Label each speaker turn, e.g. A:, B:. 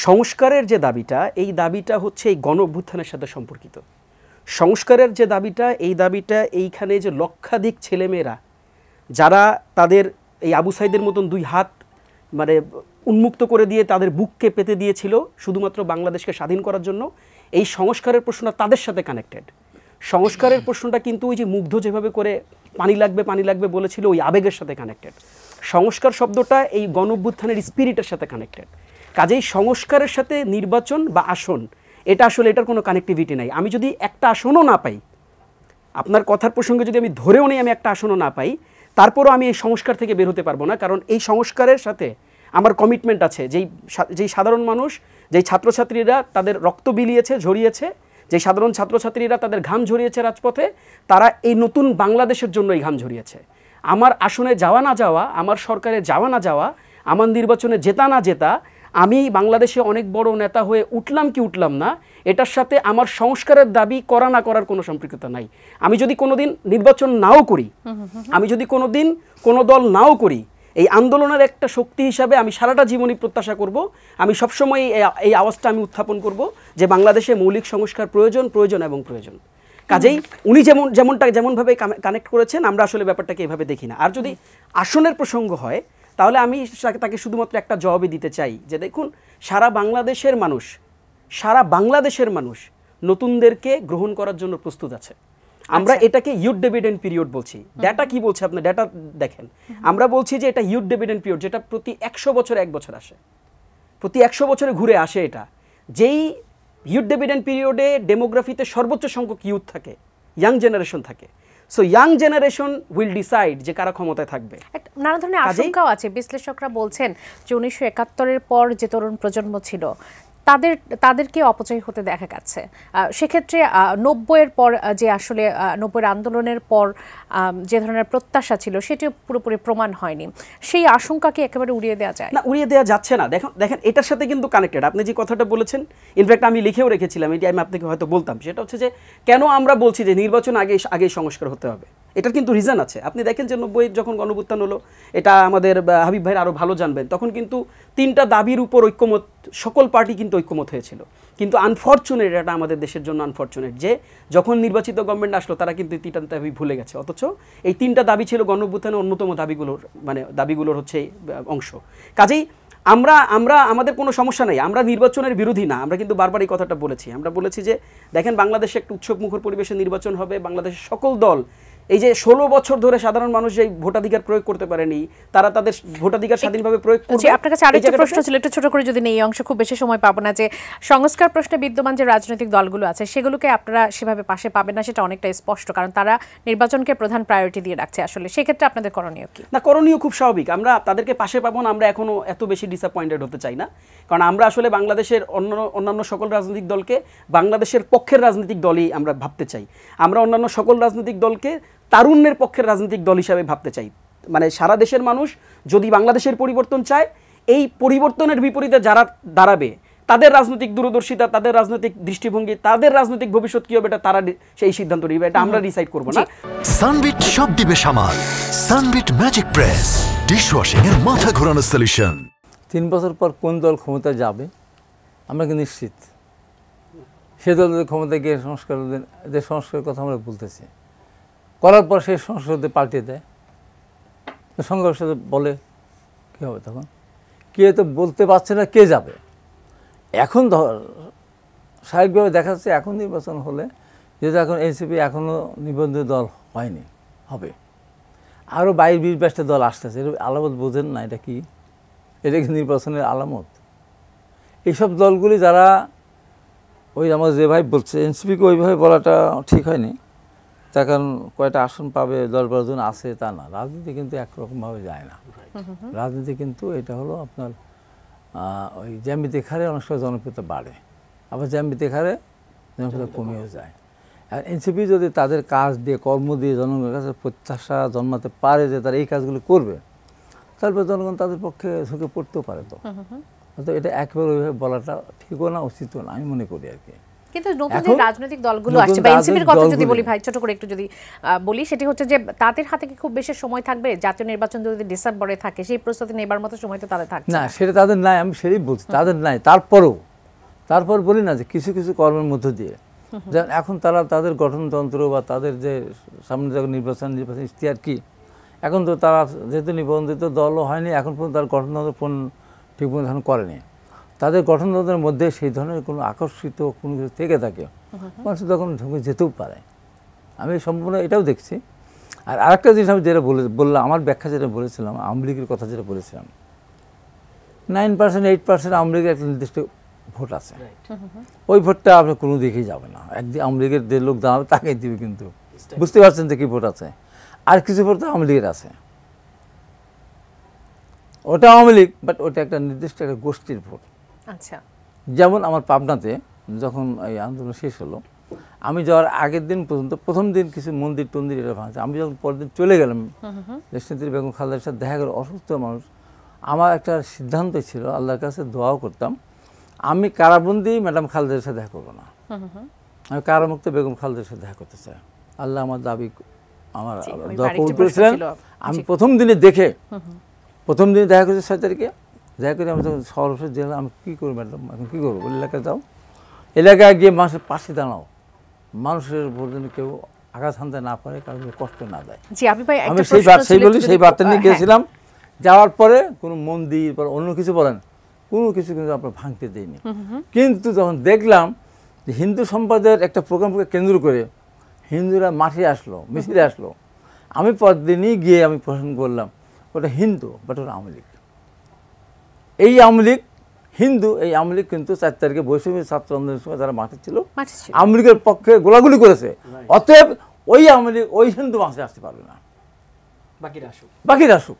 A: সংস্কারের যে দাবিটা, এই দাবিটা হচ্ছে এই গণ অভ্যুত্থানের সাথে সম্পর্কিত। সংস্কারের যে দাবিটা, এই দাবিটা এইখানে যে লক্ষাধিক ছেলেমেয়েরা যারা তাদের এই আবু সাইদের মতন দুই হাত মানে উন্মুক্ত করে দিয়ে তাদের বুককে পেতে দিয়েছিল শুধুমাত্র বাংলাদেশকে স্বাধীন করার জন্য, এই সংস্কারের প্রশ্নটা তাদের সাথে কানেক্টেড। সংস্কারের প্রশ্নটা কিন্তু ওই যে মুগ্ধ যেভাবে করে পানি লাগবে বলেছিল, ওই আবেগের সাথে কানেক্টেড। সংস্কার শব্দটা এই গণ অভ্যুত্থানের স্পিরিটের সাথে কানেক্টেড। কাজেই সংস্কারের সাথে নির্বাচন বা আসন, এটা আসলে এটার কোনো কানেক্টিভিটি নাই। আমি যদি একটা আসনও না পাই, আপনার কথার প্রসঙ্গে যদি আমি ধরেও নেই আমি একটা আসনও না পাই, তারপরও আমি এই সংস্কার থেকে বের হতে পারবো না। কারণ এই সংস্কারের সাথে আমার কমিটমেন্ট আছে। যেই সাধারণ মানুষ, যেই ছাত্রছাত্রীরা তাদের রক্ত বিলিয়েছে, ঝরিয়েছে, যেই সাধারণ ছাত্রছাত্রীরা তাদের ঘাম ঝরিয়েছে রাজপথে, তারা এই নতুন বাংলাদেশের জন্য এই ঘাম ঝরিয়েছে। আমার আসনে যাওয়া না যাওয়া, আমার সরকারে যাওয়া না যাওয়া, আমার নির্বাচনে জেতা না জেতা, আমি বাংলাদেশে অনেক বড় নেতা হয়ে উঠলাম কি উঠলাম না, এটার সাথে আমার সংস্কারের দাবি করা না করার কোনো সম্পৃক্ততা নাই। আমি যদি কোনোদিন নির্বাচন নাও করি, আমি যদি কোনোদিন কোনো দল নাও করি, এই আন্দোলনের একটা শক্তি হিসাবে আমি সারাটা জীবনই প্রত্যাশা করব, আমি সবসময় এই আওয়াজটা আমি উত্থাপন করব যে বাংলাদেশে মৌলিক সংস্কার প্রয়োজন এবং প্রয়োজন। কাজেই উনি যেমনভাবে কানেক্ট করেছেন, আমরা আসলে ব্যাপারটাকে এভাবে দেখি না। আর যদি আসনের প্রসঙ্গ হয়, তাহলে আমি তাকে শুধুমাত্র একটা জবাবই দিতে চাই যে দেখুন, সারা বাংলাদেশের মানুষ নতুনদেরকে গ্রহণ করার জন্য প্রস্তুত আছে। আমরা এটাকে ইউথ ডিভিডেন্ড পিরিয়ড বলছি। ডেটা কি বলছে, আপনি ডেটা দেখেন। আমরা বলছি যে এটা ইউথ ডিভিডেন্ড পিরিয়ড, যেটা প্রতি 100 বছরে 1 বছর আসে, প্রতি 100 বছরে ঘুরে আসে এটা। যেই ইউথ ডিভিডেন্ড পিরিয়ডে ডেমোগ্রাফিতে সর্বোচ্চ সংখ্যক ইউথ থাকে, ইয়াং জেনারেশন থাকে। So young generation will decide যে কারা ক্ষমতায় থাকবে।
B: নানা ধরনের আশঙ্কাও আছে। বিশ্লেষকরা বলছেন যে 1971-এর পর যে তরুণ প্রজন্ম ছিল, তাদেরকে অপচয় হতে দেখা গেছে। সেক্ষেত্রে 90-এর পর যে আসলে 90-এর আন্দোলনের পর যে ধরনের প্রত্যাশা ছিল, সেটিও পুরোপুরি প্রমাণ হয়নি। সেই আশঙ্কাকে একেবারে উড়িয়ে দেওয়া যায় না? উড়িয়ে দেওয়া যাচ্ছে না। দেখেন এটার সাথে কিন্তু কানেক্টেড। আপনি যে কথাটা বলেছেন, ইনফ্যাক্ট আমি লিখেও রেখেছিলাম, এটি আমি আপনাকে হয়তো বলতাম। সেটা হচ্ছে যে কেন আমরা বলছি যে নির্বাচন আগে সংস্কার হতে হবে। এটার কিন্তু রিজন আছে। আপনি দেখেন যে 90 যখন গণঅভ্যুত্থান হলো, এটা আমাদের হাবিব ভাইয়ের আরও ভালো জানবেন, তখন কিন্তু 3টা দাবির উপর ঐক্যমত, সকল পার্টি কিন্তু ঐক্যমত হয়েছিল। কিন্তু আনফরচুনেট, এটা আমাদের দেশের জন্য আনফরচুনেট যে যখন নির্বাচিত গভর্নমেন্ট আসলো, তারা কিন্তু 3টা দাবি ভুলে গেছে। অথচ এই 3টা দাবি ছিল গণঅভ্যুত্থানের অন্যতম দাবিগুলোর হচ্ছে অংশ। কাজেই আমাদের কোনো সমস্যা নেই, আমরা নির্বাচনের বিরোধী না। আমরা কিন্তু বারবার এই কথাটা বলেছি। আমরা বলেছি যে দেখেন, বাংলাদেশে একটা উৎসবমুখর পরিবেশে নির্বাচন হবে। বাংলাদেশের সকল দল, এই যে 16 বছর ধরে সাধারণ মানুষ যে ভোটাধিকার প্রয়োগ করতে পারেনি, তারা তাদের ভোটাধিকার স্বাধীনভাবে প্রয়োগ করবে। আপনার কাছে আরেকটা প্রশ্ন ছিল, একটু ছোট করে যদি নেই, এই অংশ খুব বেশি সময় পাবো না, যে সংস্কার প্রশ্নে বিদ্যমান যে রাজনৈতিক দলগুলো আছে, সেগুলোকে আপনারা সেভাবে পাশে পাবেন না, সেটা অনেকটা স্পষ্ট, কারণ তারা নির্বাচনকে প্রধান প্রায়োরিটি দিয়ে রাখছে। আসলে সেক্ষেত্রে আপনাদের করণীয় কি? না, করণীয় খুব স্বাভাবিক। আমরা তাদেরকে পাশে পাবো না, আমরা এখনো এত বেশি ডিসঅ্যাপয়েন্টেড হতে চাই না। কারণ আমরা আসলে বাংলাদেশের অন্যান্য সকল রাজনৈতিক দলকে বাংলাদেশের পক্ষের রাজনৈতিক দলই আমরা ভাবতে চাই। আমরা অন্যান্য সকল রাজনৈতিক দলকে তারুণ্যের পক্ষের রাজনৈতিক দল হিসাবে ভাবতে চাই। মানে সারা দেশের মানুষ যদি বাংলাদেশের পরিবর্তন চায়, এই পরিবর্তনের বিপরীতে যারা দাঁড়াবে, তাদের রাজনৈতিক দূরদর্শিতা, তাদের রাজনৈতিক দৃষ্টিভঙ্গি, তাদের রাজনৈতিক ভবিষ্যৎ কি হবে, এটা তারা সেই সিদ্ধান্ত নেবে, এটা আমরা ডিসাইড করব না।
C: সানবিট সব দিবে সামাল। সানবিট ম্যাজিক প্রেস, ডিশওয়াশিং এর মাথা ঘোরানো সলিউশন।
D: 3 বছর পর কোন দল ক্ষমতায় যাবে আমরা কি নিশ্চিত? সে দল ক্ষমতায় গিয়ে সংস্কারের কথা আমরা বলতেছি, করার পর সেই সংস্কৃতি পাল্টে দেয়, সংঘর্ষ বলে কী হবে তখন? কে তো বলতে পারছে না কে যাবে। এখন স্বাভাবিকভাবে দেখা যাচ্ছে এখন নির্বাচন হলে, যেহেতু এখন এনসিপি এখনও নিবন্ধিত দল হয়নি, হবে আরও 22-22টা দল আসতেছে। এটা আলামত বোঝেন না? এটা কি? এটা কি নির্বাচনের আলামত? এইসব দলগুলি যারা, ওই আমার যে ভাই বলছে এনসিপিকে ওইভাবে বলাটা ঠিক হয়নি, তার কারণ কয়টা আসন পাবে, 10-12 জন আছে তা না। রাজনীতি কিন্তু একরকমভাবে যায় না। রাজনীতি কিন্তু এটা হলো আপনার ওই জ্যামিতিক হারে অনেক সময় জনপ্রিয়তা বাড়ে, আবার জ্যামিতিক হারে জনপ্রিয়তা কমেও যায়। আর এনসিপি যদি তাদের কাজ দিয়ে, কর্ম দিয়ে জনগণের কাছে প্রত্যাশা জন্মাতে পারে যে তারা এই কাজগুলো করবে, তারপর জনগণ তাদের পক্ষে ঝুঁকে পড়তেও পারে। তো এটা একেবারে ওইভাবে বলাটা ঠিকও না, উচিতও না, আমি মনে করি আর কি।
B: কিন্তু নতুন যে রাজনৈতিক দলগুলো আসছে বা এনসিপির কথা যদি বলি ভাই, ছোট করে একটু যদি বলি, সেটি হচ্ছে যে তাদের হাতে কি খুব বেশি সময় থাকবে? জাতীয় নির্বাচন যদি ডিসেম্বরে থাকে, সেই প্রস্তুতি নেবার মতো সময় তো তাদের থাকছে
D: না, সেটা তাদের নাই, আমি সেটাই বলছি, তাদের নাই। তারপর বলি না যে কিছু কিছু কর্মের মধ্য দিয়ে, যেমন এখন তারা তাদের গঠনতন্ত্র বা তাদের যে সামনে যখন নির্বাচন ইশতেহার কি, এখন তো তারা যেহেতু নিবন্ধিত দলও হয়নি, এখন পর্যন্ত তার গঠনতন্ত্র ঠিকমতো এখন করেনি। তাদের গঠনতন্ত্রের মধ্যে সেই ধরনের কোনো আকর্ষিত কোনো কিছু থেকে থাকে, মানুষ তখন ঢুকে যেতেও পারে। আমি সম্পূর্ণ এটাও দেখছি। আর আরেকটা জিনিস আমি যেটা বললাম, আমার ব্যাখ্যা যেটা বলেছিলাম, আওয়ামী লীগের কথা যেটা বলেছিলাম, 9% 8% আওয়ামী লীগের একটা নির্দিষ্ট ভোট আছে, ওই ভোটটা আপনার কোনো দিকেই যাবে না। একদিন আওয়ামী লীগের যে লোক দাঁড়াবে তাকেই দিবে, কিন্তু বুঝতে পারছেন যে কি ভোট আছে। আর কিছু ভোট তো আওয়ামী লীগের আছে, ওটা আওয়ামী লীগ, বাট ওটা একটা নির্দিষ্ট একটা গোষ্ঠীর ভোট।
B: আচ্ছা,
D: যেমন আমার পাবনাতে যখন এই আন্দোলন শেষ হলো, আমি যাওয়ার আগের দিন পর্যন্ত প্রথম দিন কিছু মন্দির টন্দির এটা ভাঙছে, আমি যখন পরের দিন চলে গেলাম দেশনেত্রী বেগম খালেদার সাথে দেখা গেল, অসুস্থ মানুষ। আমার একটা সিদ্ধান্ত ছিল, আল্লাহর কাছে দোয়াও করতাম, আমি কারাবন্দি ম্যাডাম খালেদার সাথে দেখা করবো না, আমি কারামুক্ত বেগম খালেদার সাথে দেখা করতে চাই। আল্লাহ আমার দাবি, আমার দোয়া কবুল করেছিলেন। আমি প্রথম দিনে দেখা করেছি 6 তারিখে, দেখা করে আমি যখন সর্বশেষ জেলা, আমি কী করবো ম্যাডাম, এখন কী করবো, এলাকায় যাও, এলাকায় গিয়ে মানুষের পাশে দাঁড়াও, মানুষের জন্য কেউ আঘাত হানতে না পারে, কারণ কষ্ট না দেয়। আমি সেই বার্তা নিয়ে গিয়েছিলাম। যাওয়ার পরে কোনো মন্দির বা অন্য কিছু বলেন, কোনো কিছু কিন্তু আপনার ভাঙতে দেয়নি। কিন্তু যখন দেখলাম যে হিন্দু সম্প্রদায়ের একটা প্রোগ্রামকে কেন্দ্র করে হিন্দুরা মাঠে আসলো, মিছিলে আসলো, আমি পরদিনই গিয়ে আমি প্রশ্ন করলাম, ওটা হিন্দু বাট ওটা আওয়ামী লীগ। এই আওয়ামী লীগ হিন্দু, এই আওয়ামী লীগ কিন্তু 4 তারিখে বৈষম্য ছাত্র আন্দোলনের সময় যারা মাঠে ছিল, আওয়ামী লীগের পক্ষে গোলাগুলি করেছে। অতএব ওই আওয়ামী লীগ ওই হিন্দু মাঠে আসতে পারবে না, বাকিরা আসুক।